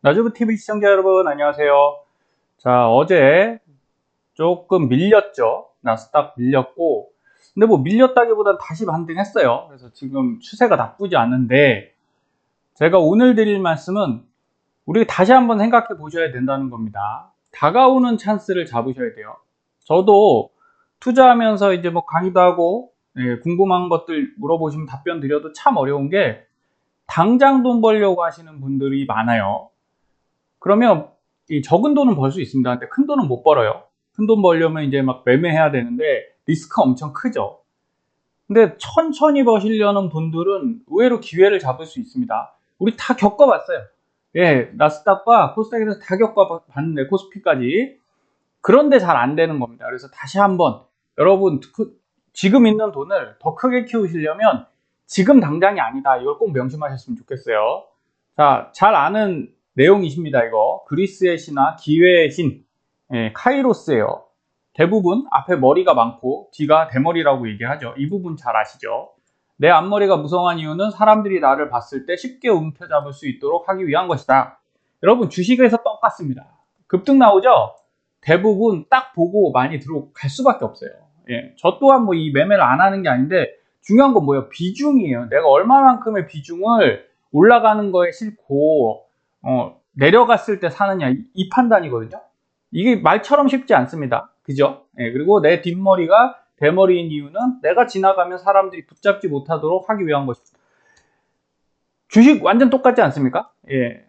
나주부TV 시청자 여러분 안녕하세요. 자, 어제 조금 밀렸죠. 나스닥 밀렸고, 근데 뭐 밀렸다기보단 다시 반등했어요. 그래서 지금 추세가 나쁘지 않은데, 제가 오늘 드릴 말씀은 우리 다시 한번 생각해 보셔야 된다는 겁니다. 다가오는 찬스를 잡으셔야 돼요. 저도 투자하면서 이제 뭐 강의도 하고, 궁금한 것들 물어보시면 답변 드려도 참 어려운 게, 당장 돈 벌려고 하시는 분들이 많아요. 그러면 이 적은 돈은 벌 수 있습니다. 근데 큰 돈은 못 벌어요. 큰 돈 벌려면 이제 막 매매해야 되는데 리스크가 엄청 크죠. 근데 천천히 버시려는 분들은 의외로 기회를 잡을 수 있습니다. 우리 다 겪어봤어요. 예, 나스닥과 코스닥에서 다 겪어봤는데 코스피까지. 그런데 잘 안 되는 겁니다. 그래서 다시 한번 여러분 지금 있는 돈을 더 크게 키우시려면 지금 당장이 아니다. 이걸 꼭 명심하셨으면 좋겠어요. 자, 잘 아는 내용이십니다. 이거 그리스의 신화 기회의 신, 카이로스예요. 대부분 앞에 머리가 많고 뒤가 대머리라고 얘기하죠. 이 부분 잘 아시죠? 내 앞머리가 무성한 이유는 사람들이 나를 봤을 때 쉽게 움켜잡을 수 있도록 하기 위한 것이다. 여러분 주식에서 똑같습니다. 급등 나오죠? 대부분 딱 보고 많이 들어갈 수밖에 없어요. 예, 저 또한 뭐 이 매매를 안 하는 게 아닌데 중요한 건 뭐예요? 비중이에요. 내가 얼마만큼의 비중을 올라가는 거에 싣고 내려갔을 때 사느냐 이 판단이거든요. 이게 말처럼 쉽지 않습니다. 그죠? 예, 그리고 내 뒷머리가 대머리인 이유는 내가 지나가면 사람들이 붙잡지 못하도록 하기 위한 것입니다. 주식 완전 똑같지 않습니까? 예,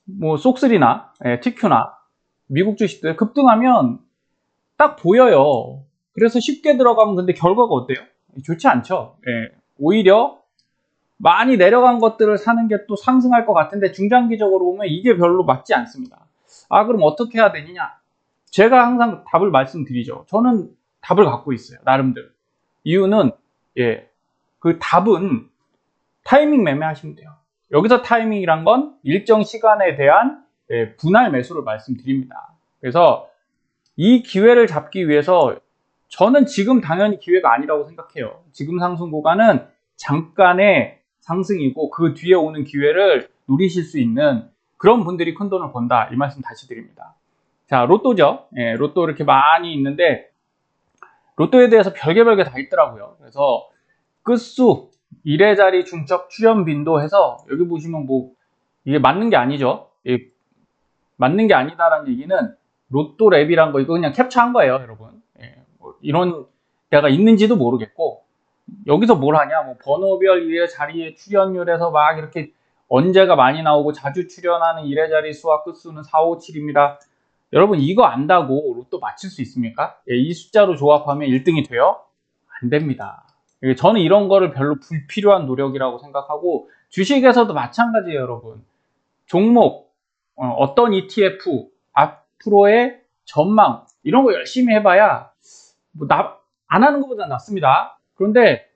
뭐 쏙쓰리나 TQ나 미국 주식들 급등하면 딱 보여요. 그래서 쉽게 들어가면 근데 결과가 어때요? 좋지 않죠. 예, 오히려 많이 내려간 것들을 사는 게 또 상승할 것 같은데 중장기적으로 보면 이게 별로 맞지 않습니다. 아, 그럼 어떻게 해야 되느냐? 제가 항상 답을 말씀드리죠. 저는 답을 갖고 있어요. 나름대로. 이유는 그 답은 타이밍 매매하시면 돼요. 여기서 타이밍이란 건 일정 시간에 대한 분할 매수를 말씀드립니다. 그래서 이 기회를 잡기 위해서 저는 지금 당연히 기회가 아니라고 생각해요. 지금 상승 구간은 잠깐의 상승이고 그 뒤에 오는 기회를 누리실 수 있는 그런 분들이 큰 돈을 번다. 이 말씀 다시 드립니다. 자, 로또죠. 로또 이렇게 많이 있는데 로또에 대해서 별게 다 있더라고요. 그래서 끝수, 1회자리 중첩 출현 빈도 해서 여기 보시면 뭐 이게 맞는 게 아니죠. 맞는 게 아니다라는 얘기는 로또 랩이란 거 이거 그냥 캡처한 거예요, 여러분. 뭐 이런 데가 있는지도 모르겠고 여기서 뭘 하냐, 뭐 번호별 1회 자리의 출연율에서 막 이렇게 언제가 많이 나오고 자주 출연하는 1회 자리 수와 끝수는 4, 5, 7입니다. 여러분 이거 안다고 로또 맞힐 수 있습니까? 이 숫자로 조합하면 1등이 돼요? 안 됩니다. 저는 이런 거를 별로 불필요한 노력이라고 생각하고 주식에서도 마찬가지예요, 여러분. 종목, 어떤 ETF, 앞으로의 전망 이런 거 열심히 해봐야 뭐 안 하는 것보다 낫습니다. 그런데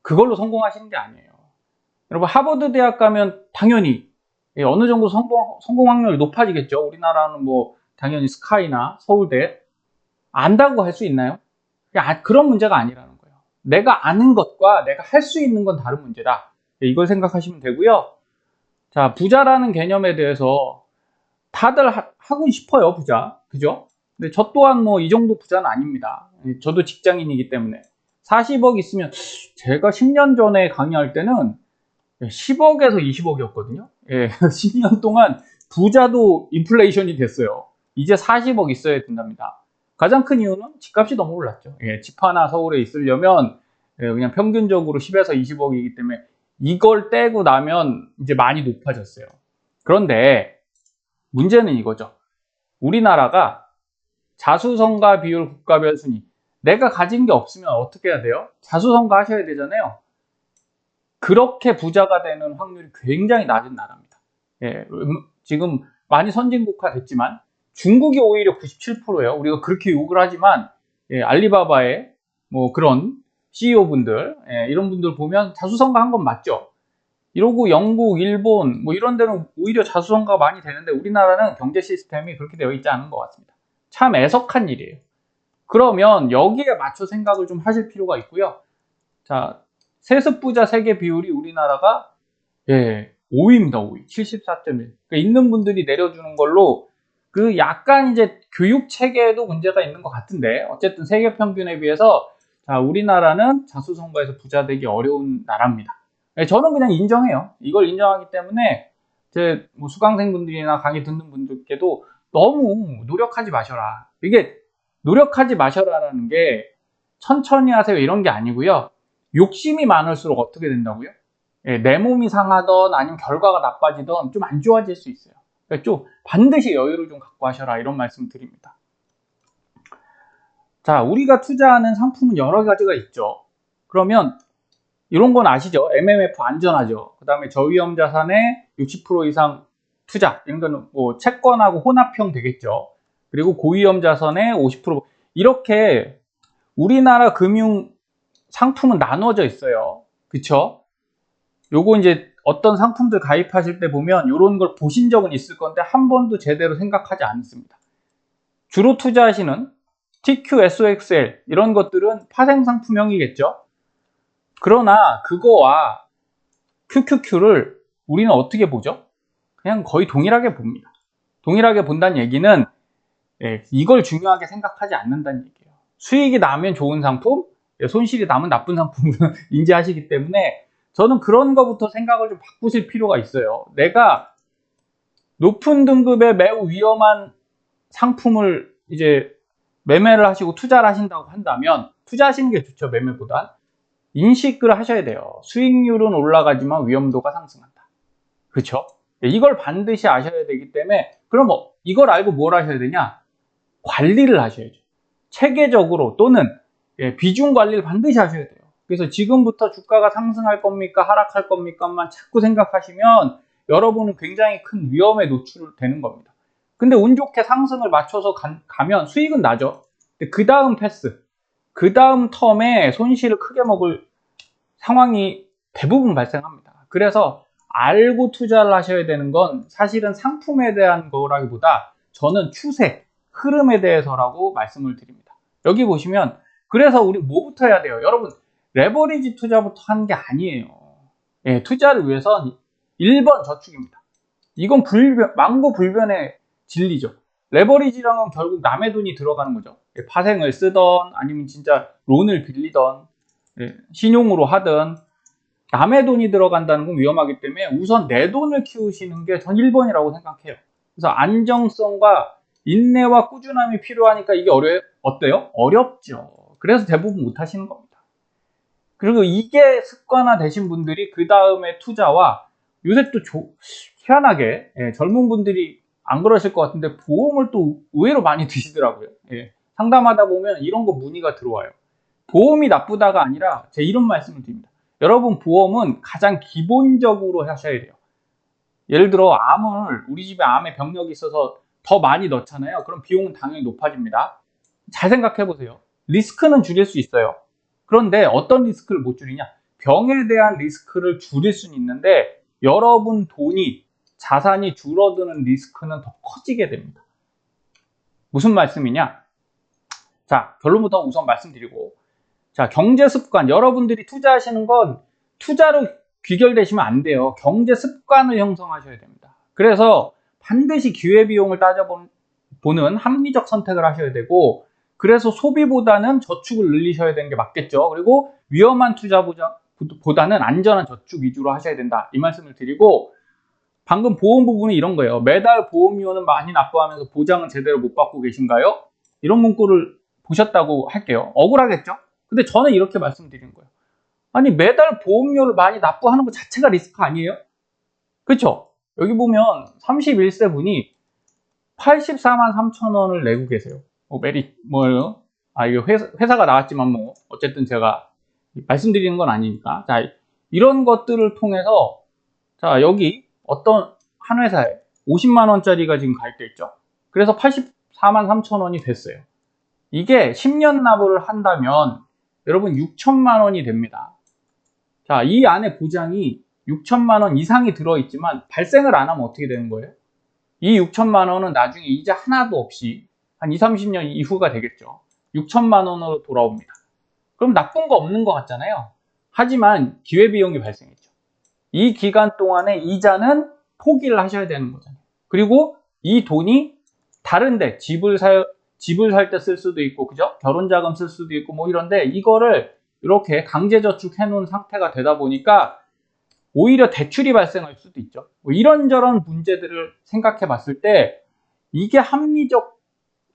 그걸로 성공하시는 게 아니에요. 여러분 하버드 대학 가면 당연히 어느 정도 성공 확률이 높아지겠죠. 우리나라는 뭐 당연히 스카이나 서울대 안다고 할 수 있나요? 그런 문제가 아니라는 거예요. 내가 아는 것과 내가 할 수 있는 건 다른 문제다. 이걸 생각하시면 되고요. 자, 부자라는 개념에 대해서 다들 하고 싶어요, 부자. 그죠? 근데 저 또한 뭐 이 정도 부자는 아닙니다. 저도 직장인이기 때문에. 40억 있으면 제가 10년 전에 강의할 때는 10억에서 20억이었거든요. 예, 10년 동안 부자도 인플레이션이 됐어요. 이제 40억 있어야 된답니다. 가장 큰 이유는 집값이 너무 올랐죠. 집 하나 서울에 있으려면 그냥 평균적으로 10에서 20억이기 때문에 이걸 떼고 나면 이제 많이 높아졌어요. 그런데 문제는 이거죠. 우리나라가 자수성가 비율 국가별 순위. 내가 가진 게 없으면 어떻게 해야 돼요? 자수성가 하셔야 되잖아요. 그렇게 부자가 되는 확률이 굉장히 낮은 나라입니다. 지금 많이 선진국화 됐지만 중국이 오히려 97%예요. 우리가 그렇게 욕을 하지만 알리바바의 뭐 그런 CEO분들 이런 분들 보면 자수성가한 건 맞죠. 이러고 영국, 일본 뭐 이런 데는 오히려 자수성가가 많이 되는데 우리나라는 경제 시스템이 그렇게 되어 있지 않은 것 같습니다. 참 애석한 일이에요. 그러면 여기에 맞춰 생각을 좀 하실 필요가 있고요. 자, 세습부자 세계 비율이 우리나라가 5위입니다. 5위. 74.1. 그러니까 있는 분들이 내려주는 걸로 그 약간 이제 교육 체계에도 문제가 있는 것 같은데 어쨌든 세계 평균에 비해서 자, 우리나라는 자수성가해서 부자 되기 어려운 나라입니다. 저는 그냥 인정해요. 이걸 인정하기 때문에 제 뭐 수강생분들이나 강의 듣는 분들께도 너무 노력하지 마셔라. 이게 노력하지 마셔라라는 게 천천히 하세요 이런 게 아니고요. 욕심이 많을수록 어떻게 된다고요? 내 몸이 상하던 아니면 결과가 나빠지던 좀 안 좋아질 수 있어요. 그러니까 좀 반드시 여유를 좀 갖고 하셔라 이런 말씀 드립니다. 자, 우리가 투자하는 상품은 여러 가지가 있죠. 그러면 이런 건 아시죠? MMF 안전하죠. 그 다음에 저위험 자산의 60% 이상 투자 이런 거는 뭐 채권하고 혼합형 되겠죠. 그리고 고위험 자산의 50% 이렇게 우리나라 금융 상품은 나눠져 있어요. 그쵸? 요거 이제 어떤 상품들 가입하실 때 보면 이런 걸 보신 적은 있을 건데 한 번도 제대로 생각하지 않습니다. 주로 투자하시는 TQ, SOXL 이런 것들은 파생 상품형이겠죠. 그러나 그거와 QQQ를 우리는 어떻게 보죠? 그냥 거의 동일하게 봅니다. 동일하게 본다는 얘기는 이걸 중요하게 생각하지 않는다는 얘기예요. 수익이 나면 좋은 상품, 손실이 나면 나쁜 상품을 인지하시기 때문에 저는 그런 거부터 생각을 좀 바꾸실 필요가 있어요. 내가 높은 등급의 매우 위험한 상품을 이제 매매를 하시고 투자를 하신다고 한다면 투자하시는 게 좋죠. 매매보다 인식을 하셔야 돼요. 수익률은 올라가지만 위험도가 상승한다. 그렇죠? 이걸 반드시 아셔야 되기 때문에 그럼 이걸 알고 뭘 하셔야 되냐? 관리를 하셔야죠. 체계적으로 또는 비중 관리를 반드시 하셔야 돼요. 그래서 지금부터 주가가 상승할 겁니까? 하락할 겁니까?만 자꾸 생각하시면 여러분은 굉장히 큰 위험에 노출되는 겁니다. 근데 운 좋게 상승을 맞춰서 가면 수익은 나죠. 그 다음 패스, 그 다음 텀에 손실을 크게 먹을 상황이 대부분 발생합니다. 그래서 알고 투자를 하셔야 되는 건 사실은 상품에 대한 거라기보다 저는 추세, 흐름에 대해서라고 말씀을 드립니다. 여기 보시면 그래서 우리 뭐부터 해야 돼요? 여러분 레버리지 투자부터 하는 게 아니에요. 투자를 위해선 1번 저축입니다. 이건 망고불변의 진리죠. 레버리지랑은 결국 남의 돈이 들어가는 거죠. 파생을 쓰던 아니면 진짜 론을 빌리던 신용으로 하든 남의 돈이 들어간다는 건 위험하기 때문에 우선 내 돈을 키우시는 게 전 1번이라고 생각해요. 그래서 안정성과 인내와 꾸준함이 필요하니까 이게 어때요? 어렵죠. 그래서 대부분 못 하시는 겁니다. 그리고 이게 습관화 되신 분들이 그 다음에 투자와 요새 또 희한하게 젊은 분들이 안 그러실 것 같은데 보험을 또 의외로 많이 드시더라고요. 상담하다 보면 이런 거 문의가 들어와요. 보험이 나쁘다가 아니라 제 이런 말씀을 드립니다. 여러분 보험은 가장 기본적으로 하셔야 돼요. 예를 들어 우리 집에 암의 병력이 있어서 더 많이 넣잖아요. 그럼 비용은 당연히 높아집니다. 잘 생각해 보세요. 리스크는 줄일 수 있어요. 그런데 어떤 리스크를 못 줄이냐? 병에 대한 리스크를 줄일 수는 있는데 여러분 자산이 줄어드는 리스크는 더 커지게 됩니다. 무슨 말씀이냐? 자, 결론부터 우선 말씀드리고 자, 경제 습관. 여러분들이 투자하시는 건 투자로 귀결되시면 안 돼요. 경제 습관을 형성하셔야 됩니다. 그래서 반드시 기회비용을 따져보는 합리적 선택을 하셔야 되고 그래서 소비보다는 저축을 늘리셔야 되는 게 맞겠죠. 그리고 위험한 투자보다는 안전한 저축 위주로 하셔야 된다. 이 말씀을 드리고 방금 보험 부분이 이런 거예요. 매달 보험료는 많이 납부하면서 보장은 제대로 못 받고 계신가요? 이런 문구를 보셨다고 할게요. 억울하겠죠? 근데 저는 이렇게 말씀드리는 거예요. 아니 매달 보험료를 많이 납부하는 것 자체가 리스크 아니에요? 그렇죠? 여기 보면 31세 분이 84만 3천 원을 내고 계세요. 뭐예요? 이게 회사가 나왔지만 뭐 어쨌든 제가 말씀드리는 건 아니니까. 자, 이런 것들을 통해서 자, 여기 어떤 한 회사에 50만 원짜리가 지금 가입돼 있죠. 그래서 84만 3천 원이 됐어요. 이게 10년 납부를 한다면 여러분 6천만 원이 됩니다. 자, 이 안에 보장이 6천만 원 이상이 들어있지만 발생을 안 하면 어떻게 되는 거예요? 이 6천만 원은 나중에 이자 하나도 없이 한 20, 30년 이후가 되겠죠. 6천만 원으로 돌아옵니다. 그럼 나쁜 거 없는 것 같잖아요. 하지만 기회비용이 발생했죠. 이 기간 동안에 이자는 포기를 하셔야 되는 거잖아요. 그리고 이 돈이 다른데 집을 살 때 쓸 수도 있고, 그죠? 결혼 자금 쓸 수도 있고, 뭐 이런데 이거를 이렇게 강제 저축해 놓은 상태가 되다 보니까 오히려 대출이 발생할 수도 있죠. 뭐 이런저런 문제들을 생각해 봤을 때 이게 합리적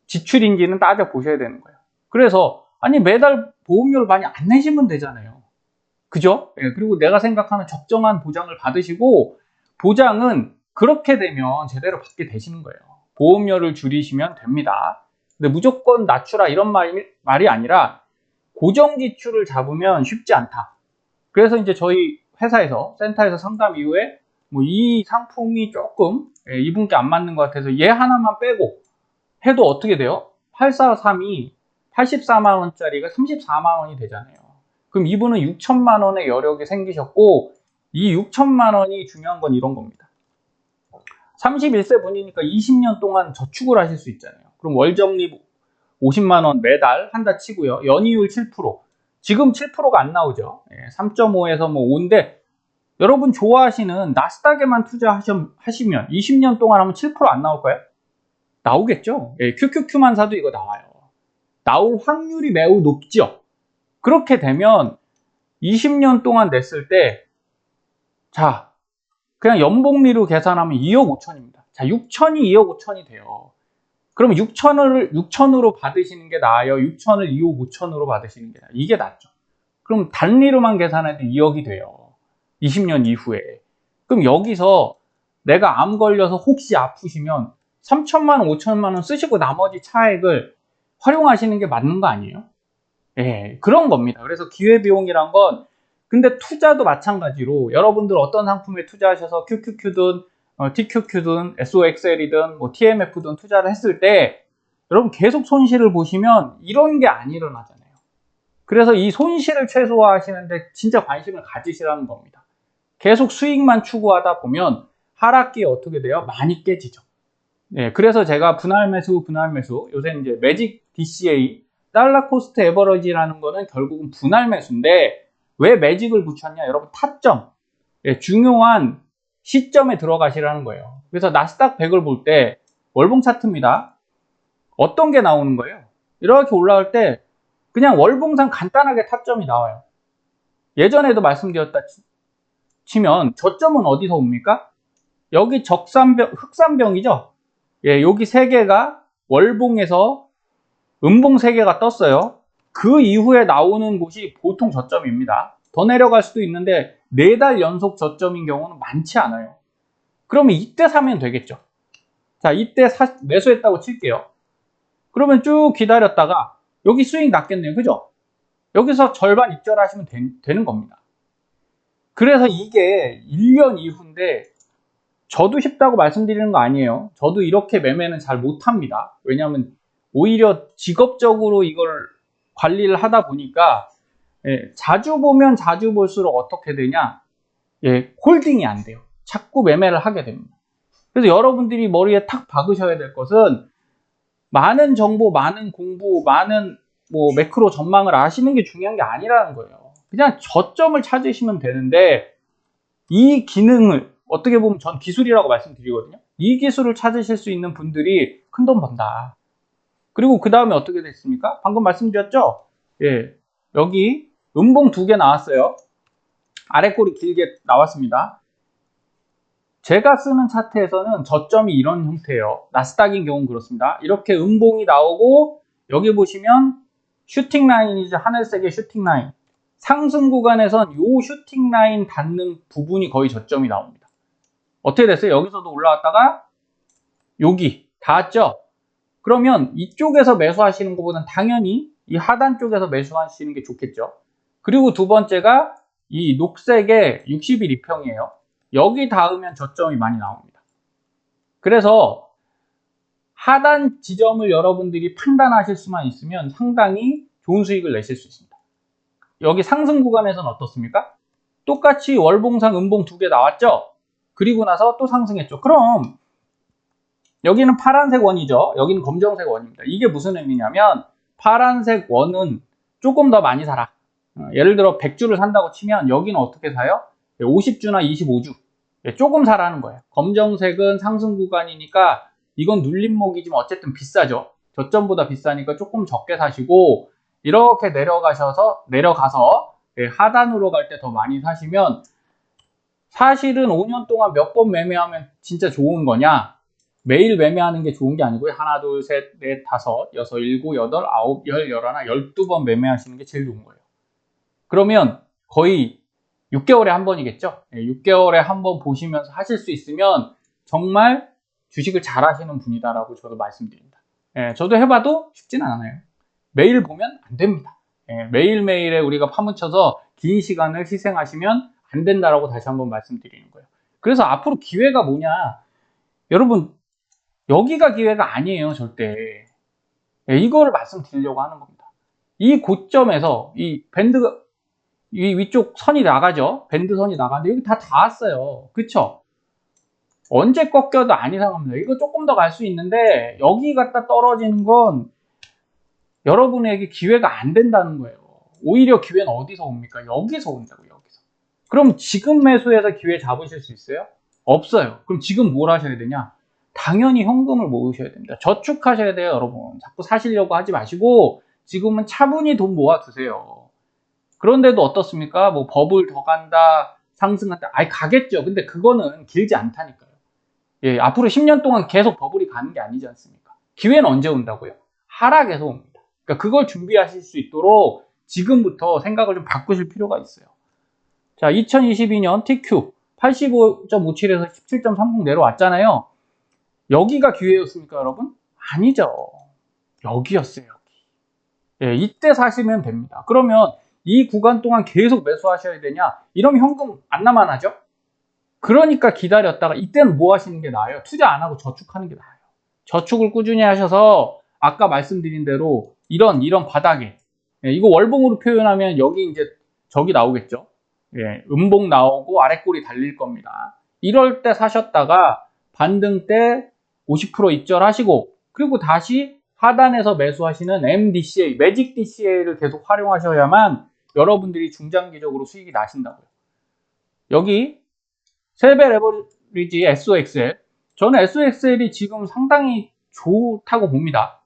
지출인지는 따져 보셔야 되는 거예요. 그래서 아니 매달 보험료를 많이 안 내시면 되잖아요. 그죠? 예, 그리고 내가 생각하는 적정한 보장을 받으시고, 보장은 그렇게 되면 제대로 받게 되시는 거예요. 보험료를 줄이시면 됩니다. 근데 무조건 낮추라 이런 말이 아니라 고정 지출을 잡으면 쉽지 않다. 그래서 이제 저희 회사에서 센터에서 상담 이후에 뭐 이 상품이 조금 이분께 안 맞는 것 같아서 얘 하나만 빼고 해도 어떻게 돼요? 8432 84만 원짜리가 34만 원이 되잖아요. 그럼 이분은 6천만 원의 여력이 생기셨고, 이 6천만 원이 중요한 건 이런 겁니다. 31세 분이니까 20년 동안 저축을 하실 수 있잖아요. 그럼 월적립 50만 원 매달 한다 치고요. 연이율 7%. 지금 7%가 안 나오죠. 3.5에서 뭐 5인데, 여러분 좋아하시는 나스닥에만 투자하시면 20년 동안 하면 7%안 나올까요? 나오겠죠. QQQ만 사도 이거 나와요. 나올 확률이 매우 높죠. 그렇게 되면 20년 동안 냈을 때, 자, 그냥 연복리로 계산하면 2억 5천입니다. 자, 6천이 2억 5천이 돼요. 그럼 6천으로 받으시는 게 나아요? 6천을 2억 5천으로 받으시는 게 나아요? 이게 낫죠. 그럼 단리로만 계산해도 2억이 돼요. 20년 이후에. 그럼 여기서 내가 암 걸려서 혹시 아프시면 3천만 원, 5천만 원 쓰시고 나머지 차액을 활용하시는 게 맞는 거 아니에요? 예, 그런 겁니다. 그래서 기회비용이란 건, 근데 투자도 마찬가지로 여러분들 어떤 상품에 투자하셔서 QQQ든 TQQ든 SOXL이든 뭐 TMF든 투자를 했을 때 여러분 계속 손실을 보시면 이런 게 안 일어나잖아요. 그래서 이 손실을 최소화하시는데 진짜 관심을 가지시라는 겁니다. 계속 수익만 추구하다 보면 하락기에 어떻게 돼요? 많이 깨지죠. 네, 그래서 제가 분할 매수, 요새 이제 매직 DCA, 달러 코스트 에버러지라는 거는 결국은 분할 매수인데, 왜 매직을 붙였냐? 여러분 타점, 중요한 시점에 들어가시라는 거예요. 그래서 나스닥 100을 볼 때 월봉 차트입니다. 어떤 게 나오는 거예요? 이렇게 올라갈 때 그냥 월봉상 간단하게 타점이 나와요. 예전에도 말씀드렸다 치면 저점은 어디서 옵니까? 여기 흑산병이죠? 여기 세 개가 월봉에서 음봉 세 개가 떴어요. 그 이후에 나오는 곳이 보통 저점입니다. 더 내려갈 수도 있는데 4달 연속 저점인 경우는 많지 않아요. 그러면 이때 사면 되겠죠. 자, 이때 매수했다고 칠게요. 그러면 쭉 기다렸다가 여기 수익 났겠네요. 그죠? 여기서 절반 입절하시면 되는 겁니다. 그래서 이게 1년 이후인데, 저도 쉽다고 말씀드리는 거 아니에요. 저도 이렇게 매매는 잘 못합니다. 왜냐하면 오히려 직업적으로 이걸 관리를 하다 보니까 자주 보면 자주 볼수록 어떻게 되냐, 홀딩이 안 돼요. 자꾸 매매를 하게 됩니다. 그래서 여러분들이 머리에 탁 박으셔야 될 것은, 많은 정보, 많은 공부, 많은 뭐 매크로 전망을 아시는 게 중요한 게 아니라는 거예요. 그냥 저점을 찾으시면 되는데, 이 기능을 어떻게 보면 전 기술이라고 말씀드리거든요. 이 기술을 찾으실 수 있는 분들이 큰돈 번다. 그리고 그 다음에 어떻게 됐습니까? 방금 말씀드렸죠? 여기 음봉 2개 나왔어요. 아래 꼬리 길게 나왔습니다. 제가 쓰는 차트에서는 저점이 이런 형태예요. 나스닥인 경우는 그렇습니다. 이렇게 음봉이 나오고, 여기 보시면 슈팅 라인이죠. 하늘색의 슈팅 라인. 상승 구간에선 이 슈팅 라인 닿는 부분이 거의 저점이 나옵니다. 어떻게 됐어요? 여기서도 올라왔다가 여기 닿았죠? 그러면 이쪽에서 매수하시는 것보다는 당연히 이 하단 쪽에서 매수하시는 게 좋겠죠. 그리고 두 번째가 이 녹색의 60일 2평이에요. 여기 닿으면 저점이 많이 나옵니다. 그래서 하단 지점을 여러분들이 판단하실 수만 있으면 상당히 좋은 수익을 내실 수 있습니다. 여기 상승 구간에서는 어떻습니까? 똑같이 월봉상 음봉 2개 나왔죠? 그리고 나서 또 상승했죠. 그럼 여기는 파란색 원이죠. 여기는 검정색 원입니다. 이게 무슨 의미냐면, 파란색 원은 조금 더 많이 사라. 예를 들어 100주를 산다고 치면 여기는 어떻게 사요? 50주나 25주 조금 사라는 거예요. 검정색은 상승 구간이니까 이건 눌림목이지만 어쨌든 비싸죠. 저점보다 비싸니까 조금 적게 사시고, 이렇게 내려가서 하단으로 갈 때 더 많이 사시면, 사실은 5년 동안 몇 번 매매하면 진짜 좋은 거냐? 매일 매매하는 게 좋은 게 아니고요. 하나, 둘, 셋, 넷, 다섯, 여섯, 일곱, 여덟, 아홉, 열, 열하나, 12번 매매하시는 게 제일 좋은 거예요. 그러면 거의 6개월에 한 번이겠죠? 6개월에 한 번 보시면서 하실 수 있으면 정말 주식을 잘 하시는 분이다라고 저도 말씀드립니다. 저도 해봐도 쉽진 않아요. 매일 보면 안 됩니다. 매일매일에 우리가 파묻혀서 긴 시간을 희생하시면 안 된다라고 다시 한번 말씀드리는 거예요. 그래서 앞으로 기회가 뭐냐? 여러분, 여기가 기회가 아니에요, 절대. 이거를 말씀드리려고 하는 겁니다. 이 고점에서 이 밴드가, 이 위쪽 선이 나가죠? 밴드선이 나가는데 여기 다 닿았어요. 그쵸? 언제 꺾여도 안 이상합니다. 이거 조금 더 갈 수 있는데 여기 갖다 떨어지는 건 여러분에게 기회가 안 된다는 거예요. 오히려 기회는 어디서 옵니까? 여기서 온다고요. 여기서. 그럼 지금 매수해서 기회 잡으실 수 있어요? 없어요. 그럼 지금 뭘 하셔야 되냐? 당연히 현금을 모으셔야 됩니다. 저축하셔야 돼요, 여러분. 자꾸 사시려고 하지 마시고 지금은 차분히 돈 모아두세요. 그런데도 어떻습니까? 뭐 버블 더 간다, 상승한다. 아니, 가겠죠. 근데 그거는 길지 않다니까요. 앞으로 10년 동안 계속 버블이 가는 게 아니지 않습니까? 기회는 언제 온다고요? 하락에서 옵니다. 그러니까 그걸 준비하실 수 있도록 지금부터 생각을 좀 바꾸실 필요가 있어요. 자, 2022년 TQ 85.57에서 17.30 내려왔잖아요. 여기가 기회였습니까, 여러분? 아니죠. 여기였어요, 여기. 이때 사시면 됩니다. 그러면 이 구간 동안 계속 매수하셔야 되냐? 이러면 현금 안 남아나죠? 그러니까 기다렸다가 이때는 뭐 하시는 게 나아요? 투자 안 하고 저축하는 게 나아요. 저축을 꾸준히 하셔서 아까 말씀드린 대로 이런 바닥에, 이거 월봉으로 표현하면 여기 이제 저기 나오겠죠. 음봉 나오고 아랫골이 달릴 겁니다. 이럴 때 사셨다가 반등 때 50% 입절하시고, 그리고 다시 하단에서 매수하시는 MDCA, 매직 DCA를 계속 활용하셔야만 여러분들이 중장기적으로 수익이 나신다고요. 여기 세배 레버리지 SOXL, 저는 SOXL이 지금 상당히 좋다고 봅니다.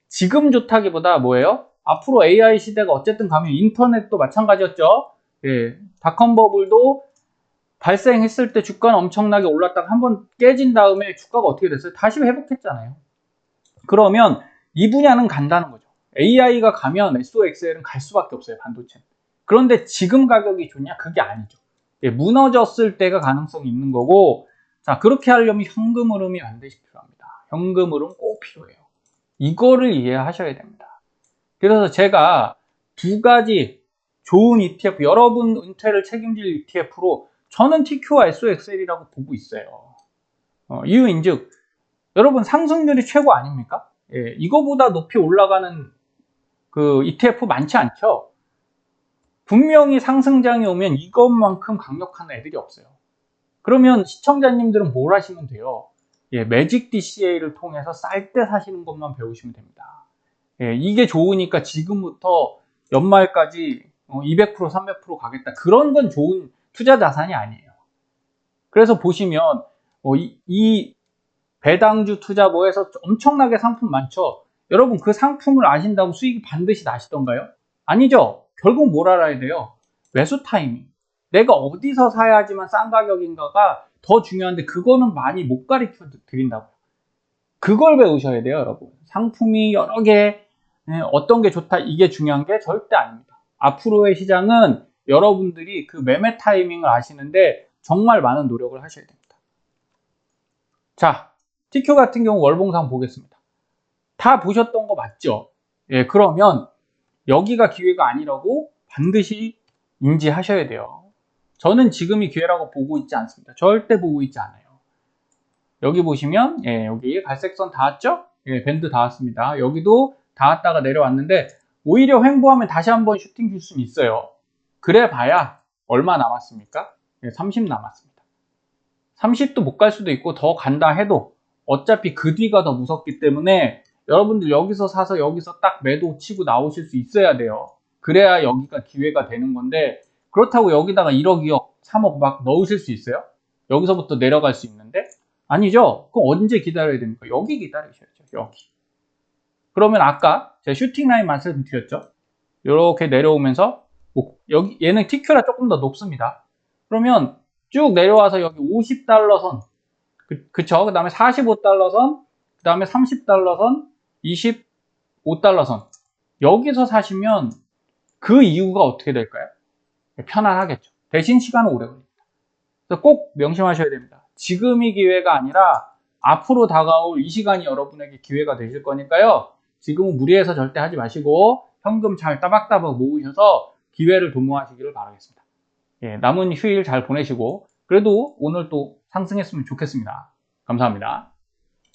지금 좋다기보다 뭐예요? 앞으로 AI 시대가 어쨌든 가면 인터넷도 마찬가지였죠. 닷컴 버블도 발생했을 때 주가는 엄청나게 올랐다가 한번 깨진 다음에 주가가 어떻게 됐어요? 다시 회복했잖아요. 그러면 이 분야는 간다는 거죠. AI가 가면 SOXL은 갈 수밖에 없어요, 반도체는. 그런데 지금 가격이 좋냐? 그게 아니죠. 무너졌을 때가 가능성이 있는 거고, 자, 그렇게 하려면 현금 흐름이 반드시 필요합니다. 현금 흐름 꼭 필요해요. 이거를 이해하셔야 됩니다. 그래서 제가 두 가지 좋은 ETF, 여러분 은퇴를 책임질 ETF로 저는 TQ와 SOXL이라고 보고 있어요. 이유인즉, 여러분 상승률이 최고 아닙니까? 이거보다 높이 올라가는 그 ETF 많지 않죠? 분명히 상승장이 오면 이것만큼 강력한 애들이 없어요. 그러면 시청자님들은 뭘 하시면 돼요? 매직 DCA를 통해서 쌀 때 사시는 것만 배우시면 됩니다. 이게 좋으니까 지금부터 연말까지 200%, 300% 가겠다. 그런 건 좋은 투자 자산이 아니에요. 그래서 보시면 이 배당주 투자보에서 엄청나게 상품 많죠? 여러분 그 상품을 아신다고 수익이 반드시 나시던가요? 아니죠. 결국 뭘 알아야 돼요? 매수 타이밍. 내가 어디서 사야지만 싼 가격인가가 더 중요한데 그거는 많이 못 가르쳐 드린다고요. 그걸 배우셔야 돼요, 여러분. 상품이 여러 개, 어떤 게 좋다, 이게 중요한 게 절대 아닙니다. 앞으로의 시장은 여러분들이 그 매매 타이밍을 아시는데 정말 많은 노력을 하셔야 됩니다. 자, TQ 같은 경우 월봉상 보겠습니다. 다 보셨던 거 맞죠? 그러면 여기가 기회가 아니라고 반드시 인지하셔야 돼요. 저는 지금이 기회라고 보고 있지 않습니다. 절대 보고 있지 않아요. 여기 보시면 여기 갈색선 닿았죠? 밴드 닿았습니다. 여기도 닿았다가 내려왔는데 오히려 횡보하면 다시 한번 슈팅 줄 수는 있어요. 그래 봐야 얼마 남았습니까? 30 남았습니다. 30도 못 갈 수도 있고 더 간다 해도 어차피 그 뒤가 더 무섭기 때문에 여러분들 여기서 사서 여기서 딱 매도 치고 나오실 수 있어야 돼요. 그래야 여기가 기회가 되는 건데, 그렇다고 여기다가 1억, 2억 3억 막 넣으실 수 있어요? 여기서부터 내려갈 수 있는데? 아니죠. 그럼 언제 기다려야 됩니까? 여기 기다리셔야죠. 여기. 그러면 아까 제가 슈팅 라인 말씀드렸죠. 이렇게 내려오면서 여기 얘는 TQ라 조금 더 높습니다. 그러면 쭉 내려와서 여기 50달러 선, 그쵸? 그 다음에 45달러 선, 그 다음에 30달러 선, 25달러 선. 여기서 사시면 그 이유가 어떻게 될까요? 편안하겠죠. 대신 시간은 오래 걸립니다. 그래서 꼭 명심하셔야 됩니다. 지금이 기회가 아니라 앞으로 다가올 이 시간이 여러분에게 기회가 되실 거니까요. 지금은 무리해서 절대 하지 마시고 현금 잘 따박따박 모으셔서 기회를 도모하시기를 바라겠습니다. 예, 남은 휴일 잘 보내시고 그래도 오늘 또 상승했으면 좋겠습니다. 감사합니다.